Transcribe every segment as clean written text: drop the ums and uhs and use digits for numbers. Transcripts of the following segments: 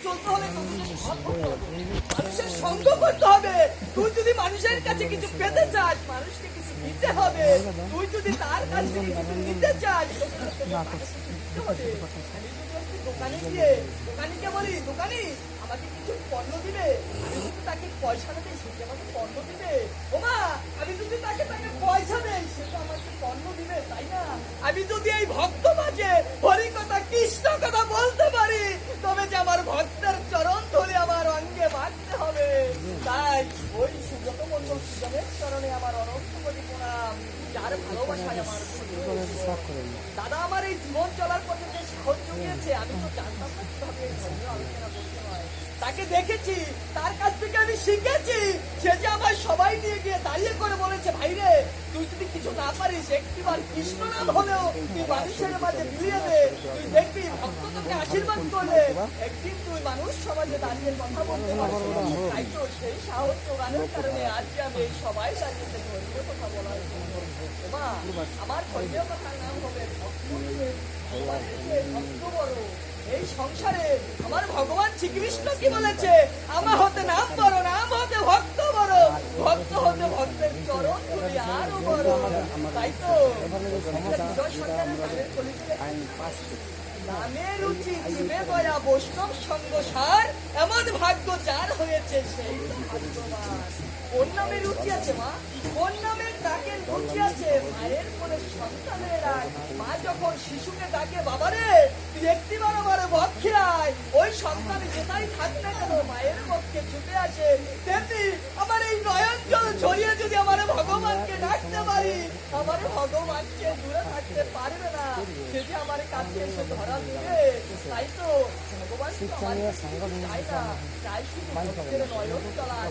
চলতে হলে মানুষের সঙ্গ করতে হবে। তুই যদি মানুষের কাছে কিছু পেতে চাস, মানুষকে কিছু দিতে হবে। তুই যদি তার কাছ থেকে কিছু নিতে চাস, দোকানিকে বলি, দোকানি আমাকে কিছু পণ্য দিবে, আমি যদি তাকে পয়সা দেবে সে আমাকে পণ্য দিবে। ওমা আমি যদি তাকে পয়সা দেই সে তো আমাকে পণ্য দিবে, তাই না? আমি যদি এই ভক্ত মাঝে হরি কথা কৃষ্ণ কথা বলতে পারি, তবে যে আমার ভক্তের চরণ ধরে আমার অঙ্গে মারতে হবে। তাই ওই সুব্রত মন্ডল সুজনের চরণে আমার অনন্ত কোটি প্রণাম। যার ভালোবাসায় আমার দাদা আমার এই জীবন চলার পথে যে সাহস জুগিয়েছে, আমি তো জানতাম না কিভাবে আলোচনা করতে হয়। তাকে দেখেছি, তার কাছ থেকে আমি শিখেছি। সে যে আমার সবাই নিয়ে গিয়ে দাঁড়িয়ে করে বলেছে, ভাইরে তুই যদি কিছু না পারিস একটিবার কৃষ্ণ নাম হলেও তুই মানুষের মাঝে মিলিয়ে দে, তুই দেখবি ভক্ত তোকে আশীর্বাদ করলে একদিন তুই মানুষ সমাজে দাঁড়িয়ে কথা বলতে পারবি। তাই তো সেই সাহস জোগানোর কারণে আজকে আমি এই সবাই দাঁড়িয়ে ধর্মীয় কথা বলার জন্য আমার ধর্মীয় কথার নাম হবে ভক্ত বড়। এই সংসারে আমার ভগবান শ্রীকৃষ্ণ কি বলেছে, আমার হতে নাম বড়, নাম হতে ভক্ত বড়, ভক্ত হতে ভক্তের চরণ ধরে আরো বড়। তাই তো নামের রুচি জীবে দয়া বৈষ্ণব সঙ্গ সার, এমন ভাগ্য যার হয়েছে সেই ভাগ্যবান। কোন নামে রুচি আছে মা? কোন নামের ডাকের রুচি আছে? মায়ের কোলে সন্তানের আয়। মা যখন শিশুকে ডাকে, বাবারে তুই একটিবার আমার পক্ষে আয়, ওই সন্তান যেটাই থাক না কেন মায়ের পক্ষে ছুটে আসে। তেমনি আমার এই নয়ন জল ছড়িয়ে যদি আমার ভগবানকে ডাকতে পারি, আমার ভগবানকে দূরে থাকতে পারবে না, সে যে আমার কাছে এসে ধরা দেবে। তাই তো ভগবান চাই না, চাই শুধু ভক্তের নয়ন চলায়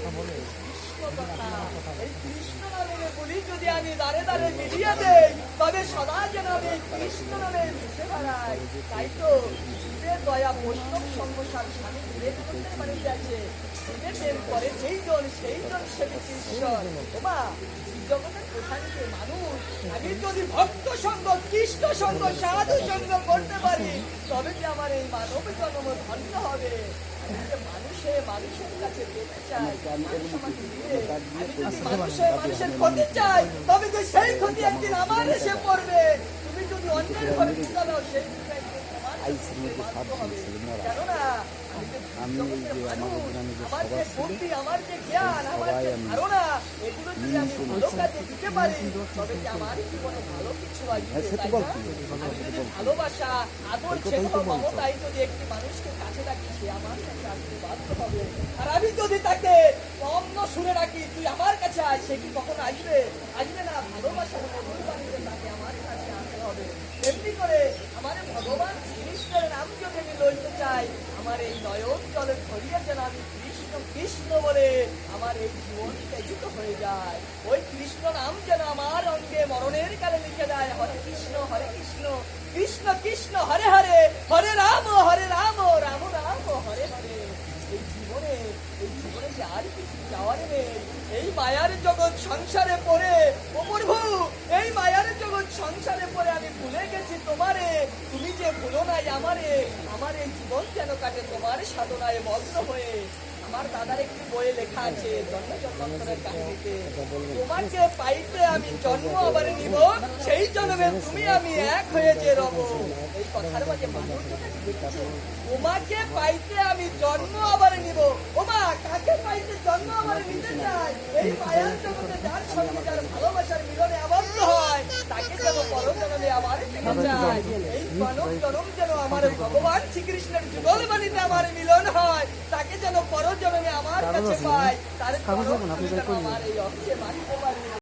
এই কৃষ্ণ নামে বলি যদি আমি দাঁড়ে দাঁড়ে মিলিয়ে দেই, তবে সদা যেন আমি কৃষ্ণ নামে ভেসে বেড়াই। তাই তো শিবের দয়া বৈষ্ণব সংসার স্বামী বিবেকানন্দের বাড়িতে আছে, শিবের প্রেম করে সেই জন সেবে ঈশ্বর। ওমা জগতের প্রধানকে মানুষ, আমি যদি ভক্ত সঙ্গ কৃষ্ণ সঙ্গ সাধু সঙ্গ করতে পারি, তবে যে আমার এই মানব জন্ম ধন্য হবে। মানুষের কাছে পেতে চাই, মানুষের ক্ষতি চাই, তবে যে সেই ক্ষতি একদিন আমার এসে পড়বে। তুমি যদি অন্যের ঘরে ঢুকা দাও, সেই কেননা আমার যে বুদ্ধি, আমার যে জ্ঞান, আমার যে ধারণা, এগুলো যদি আমি ভালো কাজে দিতে পারি, তবে যে আমার জীবনে ভালো কিছু আসবে। আমি যদি ভালোবাসা, আদর, স্নেহ, মমতাই যদি একটি মানুষকে কাছে রাখি, সে আমার কাছে আসতে বাধ্য হবে। আর আমি যদি তাকে অন্য সুরে রাখি, তুই আমার কাছে আয়, সে কি কখনো আসবে? আসবে না। ভালোবাসার মধুর বাণীতে তাকে আমার কাছে আসতে হবে। এমনি করে আমার ভগবান শ্রীকৃষ্ণের নাম যদি আমি লইতে চাই, আমার এই নয়ন জলে ধরিয়ে যেন আমি কৃষ্ণ কৃষ্ণ বলে আমার এই জীবন ত্যাজিত হয়ে যায়। ওই কৃষ্ণ নাম যেন আমার অঙ্গে মরণের কালে লিখে যায়, হরে কৃষ্ণ কৃষ্ণ কৃষ্ণ হরে হরে, হরে রাম রাম রাম হরে হরে। এই জীবনে যে আর কিছু যাওয়ার নেই। এই মায়ার জগৎ সংসারে পড়ে, ও প্রভু এই মায়ার জগৎ সংসারে পড়ে আমি ভুলে গেছি তোমারে। তুমি যে ভুলো নাই আমারে, আমার এই জীবন যেন কাটে তোমার সাধনায় মগ্ন হয়ে। আমার দাদার একটি বইয়ে লেখা আছে জন্ম জন্মান্তরের কাহিনীতে, তোমাকে পাইতে আমি জন্ম আবার নিব, সেই জন্মে তুমি আমি এক হয়ে যে রব। এই কথার মাঝে মানুষ তোমাকে পাইতে আমি জন্ম আবার নিব। ওমা কাকে পাইতে জন্ম আবার নিতে চাই? এই মায়ার জগতে যার সঙ্গে যার ভালোবাসার মিলনে আবদ্ধ হয়, তাকে যেন পরজন্মে আবার পেতে চাই। এই মানব জনম যেন আমার ভগবান শ্রীকৃষ্ণের যুগল বাণীতে আমার মিলন হয়, তাকে যেন পরজন্মে আমার কাছে পাই, তার আমার এই অক্ষে মানতে পারি।